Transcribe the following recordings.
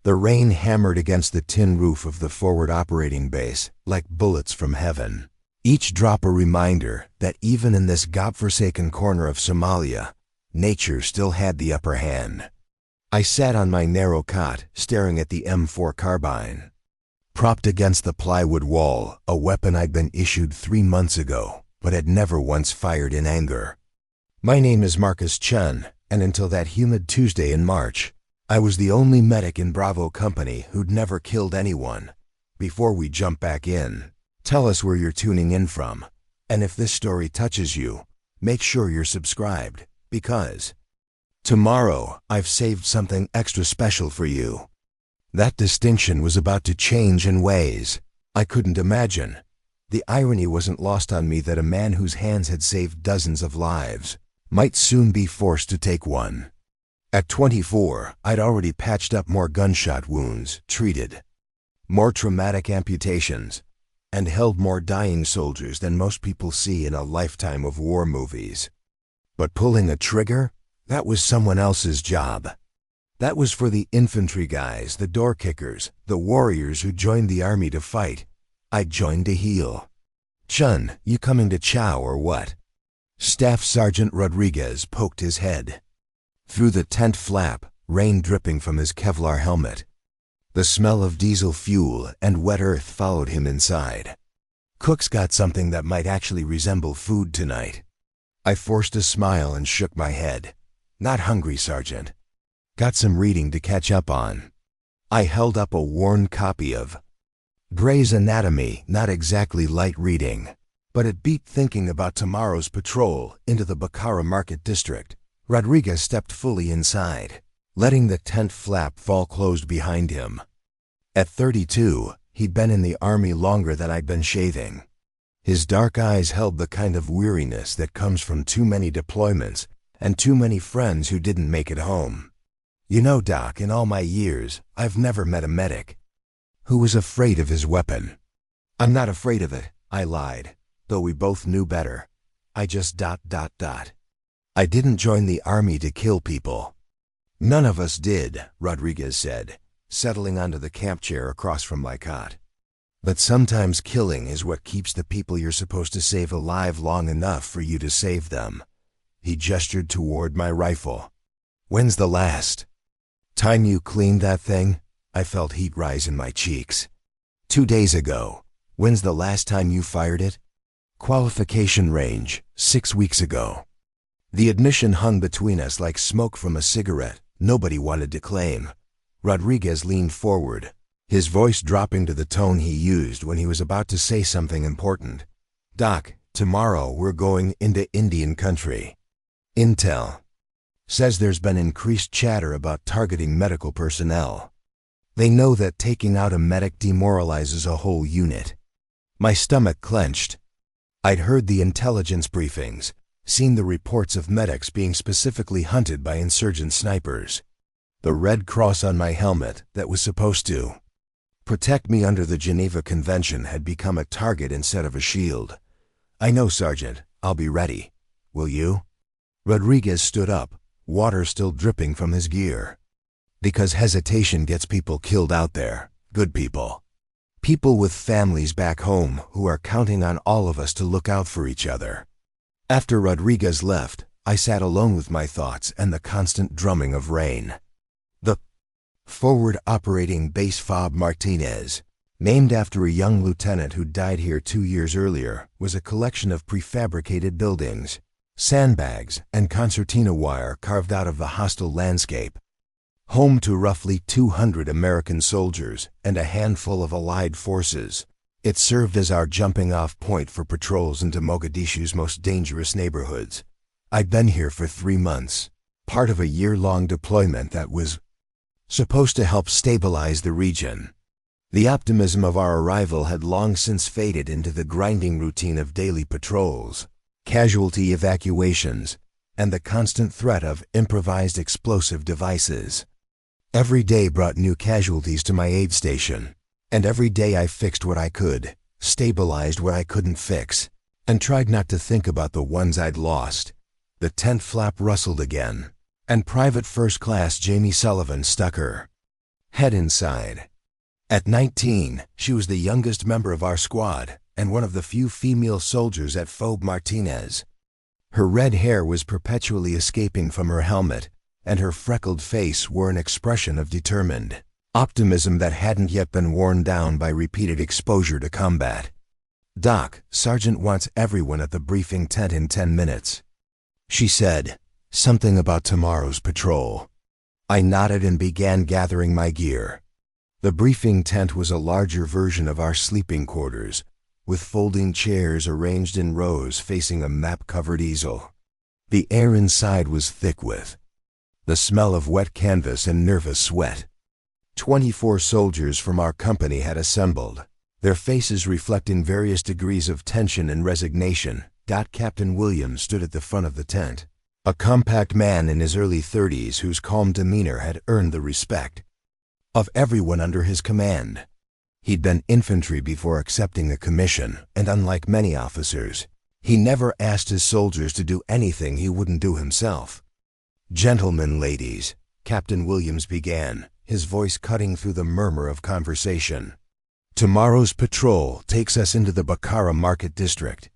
The rain hammered against the tin roof of the forward operating base like bullets from heaven. Each drop a reminder that even in this godforsaken corner of Somalia, nature still had the upper hand. I sat on my narrow cot, staring at the M4 carbine. Propped against the plywood wall, a weapon I'd been issued 3 months ago, but had never once fired in anger. My name is Marcus Chen, and until that humid Tuesday in March, I was the only medic in Bravo Company who'd never killed anyone. Before we jump back in, tell us where you're tuning in from, and if this story touches you, make sure you're subscribed, because tomorrow I've saved something extra special for you. That distinction was about to change in ways I couldn't imagine. The irony wasn't lost on me that a man whose hands had saved dozens of lives might soon be forced to take one. At 24, I'd already patched up more gunshot wounds, treated more traumatic amputations, and held more dying soldiers than most people see in a lifetime of war movies. But pulling a trigger? That was someone else's job. That was for the infantry guys, the door kickers, the warriors who joined the army to fight. I joined to heal. Chun, you coming to chow or what? Staff Sergeant Rodriguez poked his head through the tent flap, rain dripping from his Kevlar helmet. The smell of diesel fuel and wet earth followed him inside. Cook's got something that might actually resemble food tonight. I forced a smile and shook my head. Not hungry, Sergeant. Got some reading to catch up on. I held up a worn copy of Gray's Anatomy, not exactly light reading, but it beat thinking about tomorrow's patrol into the Bakara Market District. Rodriguez stepped fully inside, letting the tent flap fall closed behind him. At 32, he'd been in the army longer than I'd been shaving. His dark eyes held the kind of weariness that comes from too many deployments and too many friends who didn't make it home. You know, Doc, in all my years, I've never met a medic who was afraid of his weapon. I'm not afraid of it, I lied, though we both knew better. I just ... I didn't join the army to kill people. None of us did, Rodriguez said, settling onto the camp chair across from my cot. But sometimes killing is what keeps the people you're supposed to save alive long enough for you to save them. He gestured toward my rifle. When's the last time you cleaned that thing? I felt heat rise in my cheeks. 2 days ago. When's the last time you fired it? Qualification range, 6 weeks ago. The admission hung between us like smoke from a cigarette nobody wanted to claim. Rodriguez leaned forward, his voice dropping to the tone he used when he was about to say something important. Doc, tomorrow we're going into Indian country. Intel says there's been increased chatter about targeting medical personnel. They know that taking out a medic demoralizes a whole unit. My stomach clenched. I'd heard the intelligence briefings, seen the reports of medics being specifically hunted by insurgent snipers. The red cross on my helmet that was supposed to protect me under the Geneva Convention had become a target instead of a shield. I know, Sergeant. I'll be ready. Will you? Rodriguez stood up, water still dripping from his gear. Because hesitation gets people killed out there, good people. People with families back home who are counting on all of us to look out for each other. After Rodriguez left, I sat alone with my thoughts and the constant drumming of rain. The forward operating base Fob Martinez, named after a young lieutenant who died here 2 years earlier, was a collection of prefabricated buildings, sandbags, and concertina wire carved out of the hostile landscape. Home to roughly 200 American soldiers and a handful of Allied forces, it served as our jumping-off point for patrols into Mogadishu's most dangerous neighborhoods. I'd been here for 3 months, part of a year-long deployment that was supposed to help stabilize the region. The optimism of our arrival had long since faded into the grinding routine of daily patrols, casualty evacuations, and the constant threat of improvised explosive devices. Every day brought new casualties to my aid station, and every day I fixed what I could, stabilized what I couldn't fix, and tried not to think about the ones I'd lost. The tent flap rustled again, and Private First Class Jamie Sullivan stuck her Head inside. At 19, she was the youngest member of our squad and one of the few female soldiers at Fob Martinez. Her red hair was perpetually escaping from her helmet, and her freckled face wore an expression of determined optimism that hadn't yet been worn down by repeated exposure to combat. "Doc, Sergeant wants everyone at the briefing tent in 10 minutes. She said, something about tomorrow's patrol. I nodded and began gathering my gear. The briefing tent was a larger version of our sleeping quarters, with folding chairs arranged in rows facing a map-covered easel. The air inside was thick with the smell of wet canvas and nervous sweat. 24 soldiers from our company had assembled, their faces reflecting various degrees of tension and resignation. Captain Williams stood at the front of the tent, a compact man in his early 30s whose calm demeanor had earned the respect of everyone under his command. He'd been infantry before accepting a commission, and unlike many officers, he never asked his soldiers to do anything he wouldn't do himself. "Gentlemen, ladies," Captain Williams began, his voice cutting through the murmur of conversation. "Tomorrow's patrol takes us into the Bakara Market District.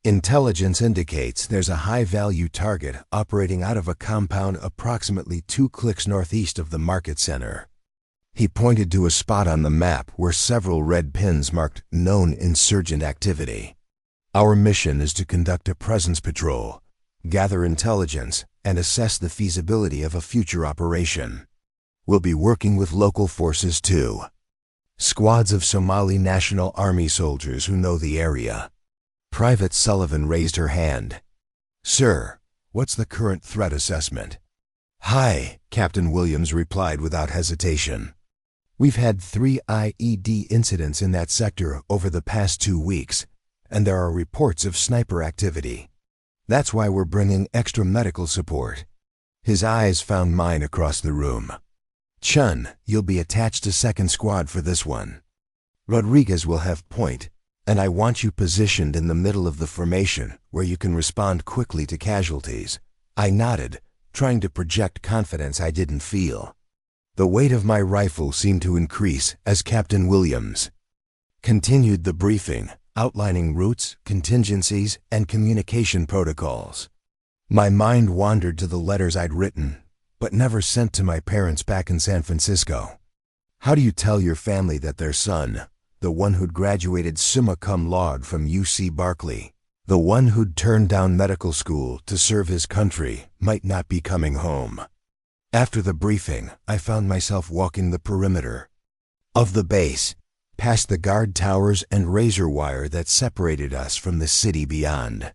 Intelligence indicates there's a high-value target operating out of a compound approximately 2 clicks northeast of the market center." He pointed to a spot on the map where several red pins marked known insurgent activity. "Our mission is to conduct a presence patrol, gather intelligence, and assess the feasibility of a future operation. We'll be working with local forces too. Squads of Somali National Army soldiers who know the area." Private Sullivan raised her hand. "Sir, what's the current threat assessment?" "High," Captain Williams replied without hesitation. "We've had 3 IED incidents in that sector over the past 2 weeks, and there are reports of sniper activity. That's why we're bringing extra medical support." His eyes found mine across the room. "Chen, you'll be attached to 2nd Squad for this one. Rodriguez will have point, and I want you positioned in the middle of the formation where you can respond quickly to casualties." I nodded, trying to project confidence I didn't feel. The weight of my rifle seemed to increase as Captain Williams continued the briefing, outlining routes, contingencies, and communication protocols. My mind wandered to the letters I'd written, but never sent to my parents back in San Francisco. How do you tell your family that their son, the one who'd graduated summa cum laude from UC Berkeley, the one who'd turned down medical school to serve his country, might not be coming home? After the briefing, I found myself walking the perimeter of the base, past the guard towers and razor wire that separated us from the city beyond.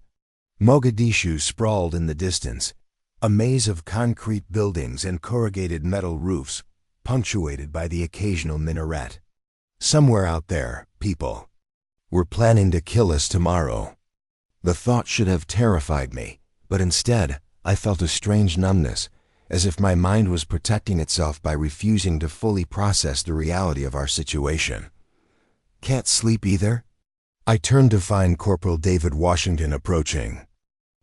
Mogadishu sprawled in the distance, a maze of concrete buildings and corrugated metal roofs, punctuated by the occasional minaret. Somewhere out there, people were planning to kill us tomorrow. The thought should have terrified me, but instead, I felt a strange numbness, as if my mind was protecting itself by refusing to fully process the reality of our situation. "Can't sleep either?" I turned to find Corporal David Washington approaching,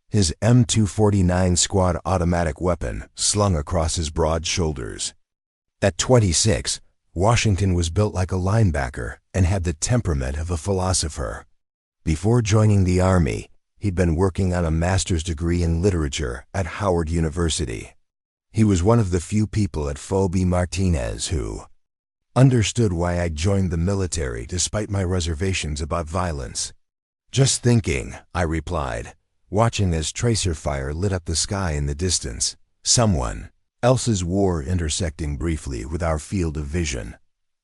his M249 squad automatic weapon slung across his broad shoulders. At 26, Washington was built like a linebacker and had the temperament of a philosopher. Before joining the Army, he'd been working on a master's degree in literature at Howard University. He was one of the few people at Fob Martinez who understood why I joined the military despite my reservations about violence. "Just thinking," I replied, watching as tracer fire lit up the sky in the distance. Someone else's war intersecting briefly with our field of vision.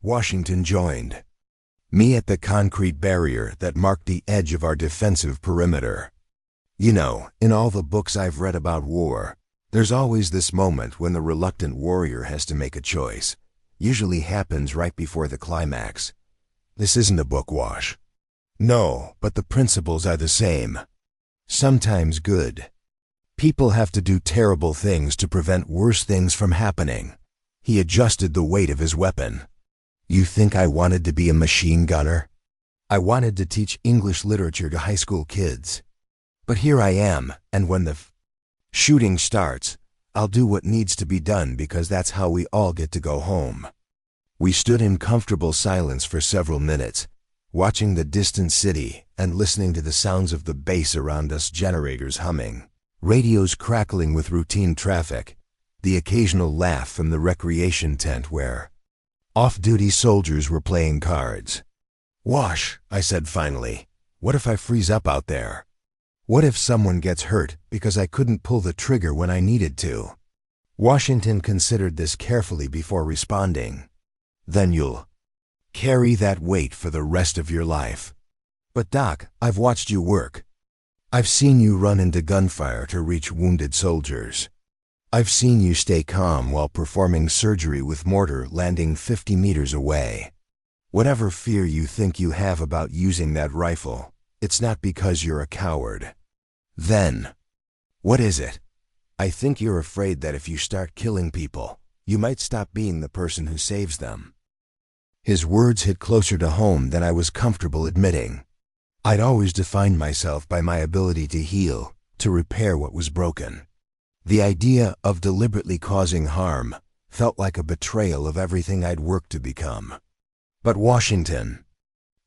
Washington joined me at the concrete barrier that marked the edge of our defensive perimeter. "You know, in all the books I've read about war, there's always this moment when the reluctant warrior has to make a choice. Usually happens right before the climax. This isn't a book, Wash." "No, but the principles are the same. Sometimes good people have to do terrible things to prevent worse things from happening." He adjusted the weight of his weapon. "You think I wanted to be a machine gunner? I wanted to teach English literature to high school kids. But here I am, and when the shooting starts, I'll do what needs to be done because that's how we all get to go home." We stood in comfortable silence for several minutes, watching the distant city and listening to the sounds of the base around us, generators humming, radios crackling with routine traffic, the occasional laugh from the recreation tent where off-duty soldiers were playing cards. "Wash," I said finally. "What if I freeze up out there? What if someone gets hurt because I couldn't pull the trigger when I needed to?" Washington considered this carefully before responding. "Then you'll carry that weight for the rest of your life." "But Doc, I've watched you work. I've seen you run into gunfire to reach wounded soldiers. I've seen you stay calm while performing surgery with mortar landing 50 meters away. Whatever fear you think you have about using that rifle, it's not because you're a coward. Then, what is it? I think you're afraid that if you start killing people, you might stop being the person who saves them." His words hit closer to home than I was comfortable admitting. I'd always defined myself by my ability to heal, to repair what was broken. The idea of deliberately causing harm felt like a betrayal of everything I'd worked to become. But Washington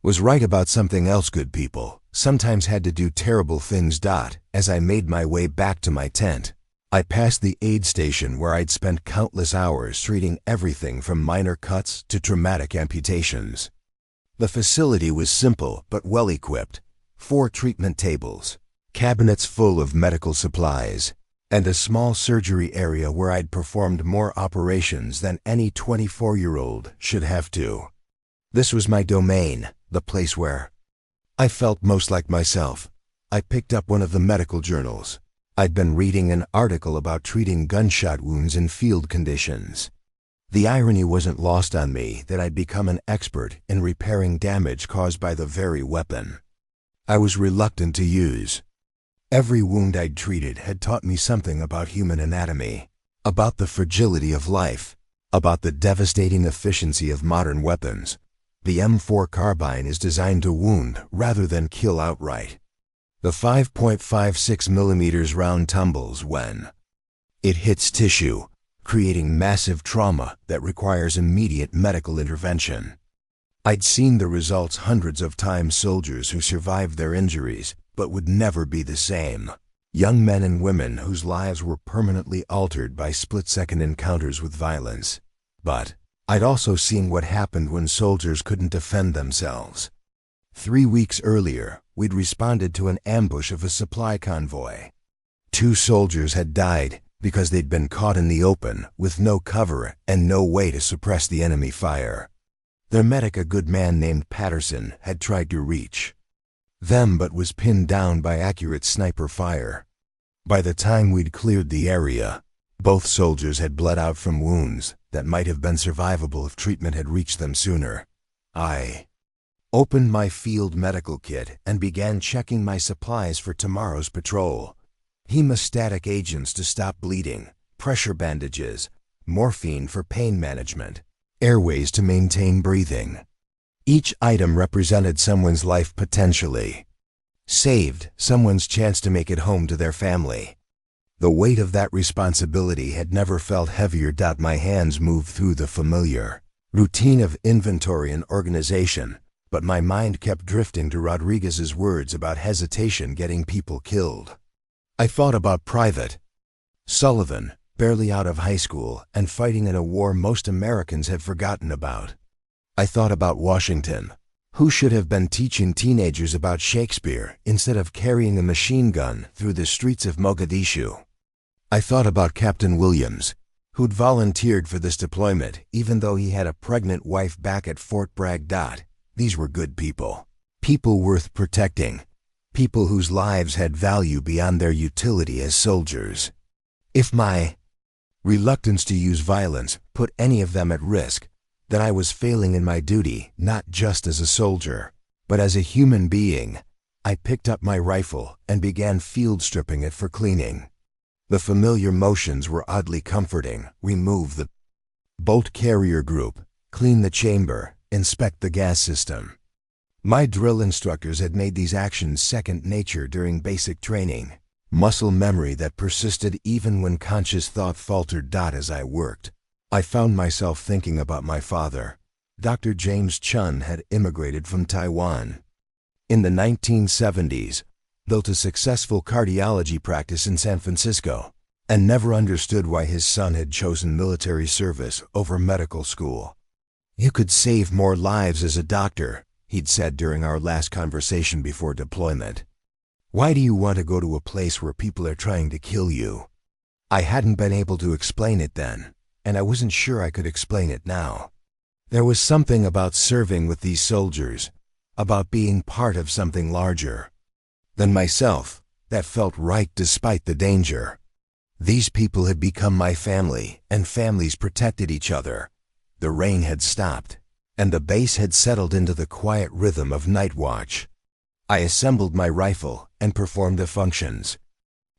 was right about something else. Good people sometimes had to do terrible things. As I made my way back to my tent, I passed the aid station where I'd spent countless hours treating everything from minor cuts to traumatic amputations. The facility was simple but well-equipped: 4 treatment tables, cabinets full of medical supplies, and a small surgery area where I'd performed more operations than any 24-year-old should have to. This was my domain, the place where I felt most like myself. I picked up one of the medical journals. I'd been reading an article about treating gunshot wounds in field conditions. The irony wasn't lost on me that I'd become an expert in repairing damage caused by the very weapon I was reluctant to use. Every wound I'd treated had taught me something about human anatomy, about the fragility of life, about the devastating efficiency of modern weapons. The M4 carbine is designed to wound rather than kill outright. The 5.56 millimeters round tumbles when it hits tissue, creating massive trauma that requires immediate medical intervention. I'd seen the results hundreds of times: soldiers who survived their injuries but would never be the same. Young men and women whose lives were permanently altered by split-second encounters with violence. But I'd also seen what happened when soldiers couldn't defend themselves. 3 weeks earlier, we'd responded to an ambush of a supply convoy. 2 soldiers had died because they'd been caught in the open with no cover and no way to suppress the enemy fire. Their medic, a good man named Patterson, had tried to reach them but was pinned down by accurate sniper fire. By the time we'd cleared the area, both soldiers had bled out from wounds that might have been survivable if treatment had reached them sooner. I opened my field medical kit and began checking my supplies for tomorrow's patrol. Hemostatic agents to stop bleeding, pressure bandages, morphine for pain management, airways to maintain breathing. Each item represented someone's life potentially saved, someone's chance to make it home to their family. The weight of that responsibility had never felt heavier. My hands moved through the familiar routine of inventory and organization, but my mind kept drifting to Rodriguez's words about hesitation getting people killed. I thought about Private Sullivan, barely out of high school and fighting in a war most Americans have forgotten about. I thought about Washington, who should have been teaching teenagers about Shakespeare instead of carrying a machine gun through the streets of Mogadishu. I thought about Captain Williams, who'd volunteered for this deployment even though he had a pregnant wife back at Fort Bragg. These were good people. People worth protecting. People whose lives had value beyond their utility as soldiers. If my reluctance to use violence put any of them at risk, then I was failing in my duty, not just as a soldier, but as a human being. I picked up my rifle and began field stripping it for cleaning. The familiar motions were oddly comforting. Remove the bolt carrier group, clean the chamber, inspect the gas system. My drill instructors had made these actions second nature during basic training, muscle memory that persisted even when conscious thought faltered. As I worked, I found myself thinking about my father, Dr. James Chen had immigrated from Taiwan. In the 1970s, built a successful cardiology practice in San Francisco, and never understood why his son had chosen military service over medical school. "You could save more lives as a doctor," he'd said during our last conversation before deployment. "Why do you want to go to a place where people are trying to kill you?" I hadn't been able to explain it then, and I wasn't sure I could explain it now. There was something about serving with these soldiers, about being part of something larger than myself, that felt right despite the danger. These people had become my family, and families protected each other. The rain had stopped, and the base had settled into the quiet rhythm of night watch. I assembled my rifle and performed the functions.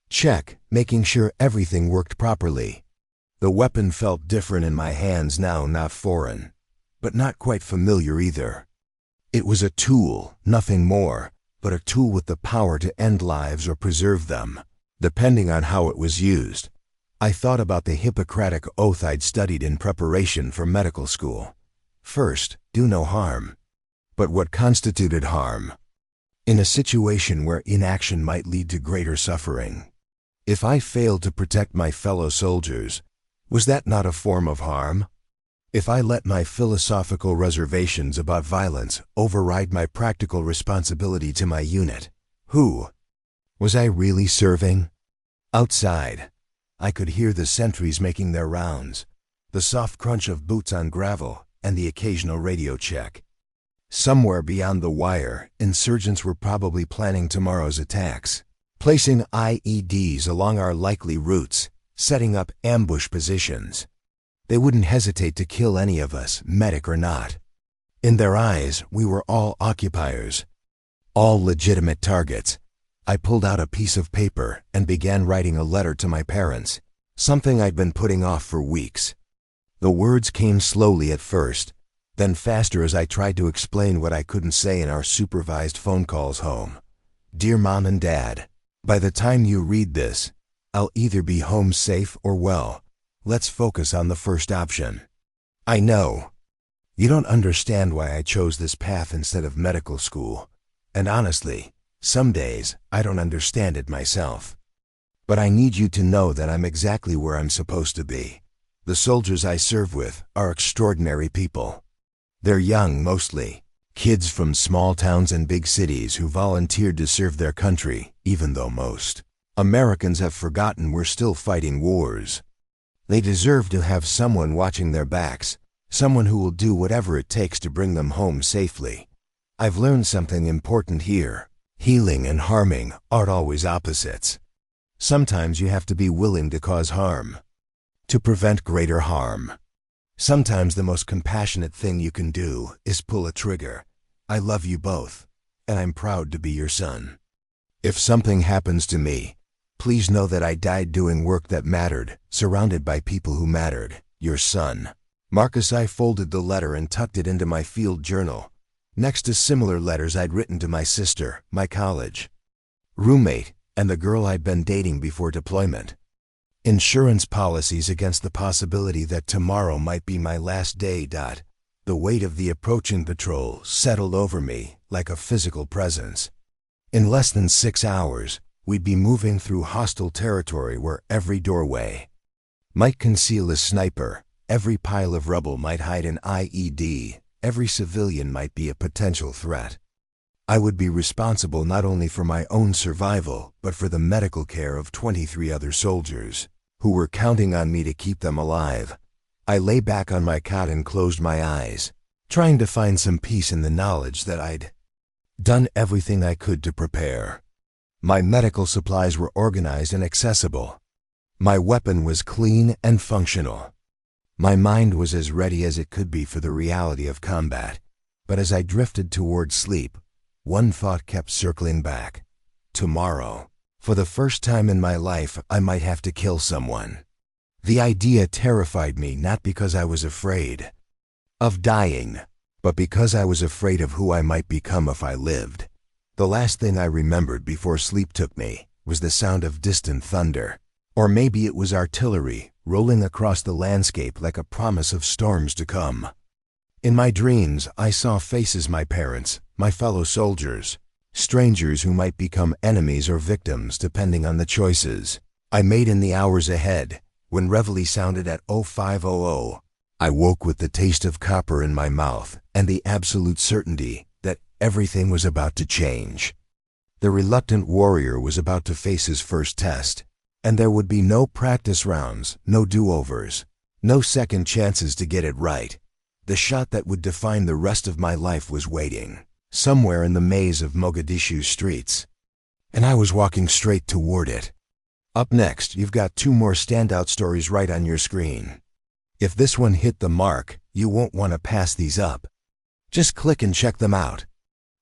Check, making sure everything worked properly. The weapon felt different in my hands now, not foreign, but not quite familiar either. It was a tool, nothing more, but a tool with the power to end lives or preserve them, depending on how it was used. I thought about the Hippocratic Oath I'd studied in preparation for medical school. First, do no harm. But what constituted harm? In a situation where inaction might lead to greater suffering. If I failed to protect my fellow soldiers, was that not a form of harm? If I let my philosophical reservations about violence override my practical responsibility to my unit, who was I really serving? Outside, I could hear the sentries making their rounds, the soft crunch of boots on gravel, and the occasional radio check. Somewhere beyond the wire, insurgents were probably planning tomorrow's attacks, placing IEDs along our likely routes, setting up ambush positions. They wouldn't hesitate to kill any of us, medic or not. In their eyes, we were all occupiers, all legitimate targets. I pulled out a piece of paper and began writing a letter to my parents, something I'd been putting off for weeks. The words came slowly at first, then faster as I tried to explain what I couldn't say in our supervised phone calls home. "Dear Mom and Dad, by the time you read this, I'll either be home safe or well. Let's focus on the first option. I know you don't understand why I chose this path instead of medical school, and honestly, some days I don't understand it myself. But I need you to know that I'm exactly where I'm supposed to be. The soldiers I serve with are extraordinary people. They're young mostly, kids from small towns and big cities who volunteered to serve their country, even though most Americans have forgotten we're still fighting wars. They deserve to have someone watching their backs, someone who will do whatever it takes to bring them home safely. I've learned something important here. Healing and harming aren't always opposites. Sometimes you have to be willing to cause harm, to prevent greater harm. Sometimes the most compassionate thing you can do is pull a trigger. I love you both, and I'm proud to be your son. If something happens to me, please know that I died doing work that mattered, surrounded by people who mattered. Your son, Marcus. I folded the letter and tucked it into my field journal, next to similar letters I'd written to my sister, my college roommate, and the girl I'd been dating before deployment. Insurance policies against the possibility that tomorrow might be my last day. The weight of the approaching patrol settled over me like a physical presence. In less than 6 hours, we'd be moving through hostile territory where every doorway might conceal a sniper, every pile of rubble might hide an IED, every civilian might be a potential threat. I would be responsible not only for my own survival, but for the medical care of 23 other soldiers, who were counting on me to keep them alive. I lay back on my cot and closed my eyes, trying to find some peace in the knowledge that I'd done everything I could to prepare. My medical supplies were organized and accessible. My weapon was clean and functional. My mind was as ready as it could be for the reality of combat. But as I drifted toward sleep, one thought kept circling back. Tomorrow, for the first time in my life, I might have to kill someone. The idea terrified me not because I was afraid of dying, but because I was afraid of who I might become if I lived. The last thing I remembered before sleep took me was the sound of distant thunder. Or maybe it was artillery rolling across the landscape like a promise of storms to come. In my dreams, I saw faces my parents, my fellow soldiers, strangers who might become enemies or victims depending on the choices I made in the hours ahead. When reveille sounded at 0500, I woke with the taste of copper in my mouth and the absolute certainty that everything was about to change. The reluctant warrior was about to face his first test, and there would be no practice rounds, no do-overs, no second chances to get it right. The shot that would define the rest of my life was waiting, somewhere in the maze of Mogadishu's streets, and I was walking straight toward it. Up next, you've got 2 more standout stories right on your screen. If this one hit the mark, you won't want to pass these up. Just click and check them out.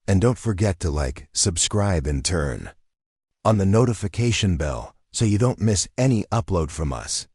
And don't forget to like, subscribe, and turn on the notification bell so you don't miss any upload from us.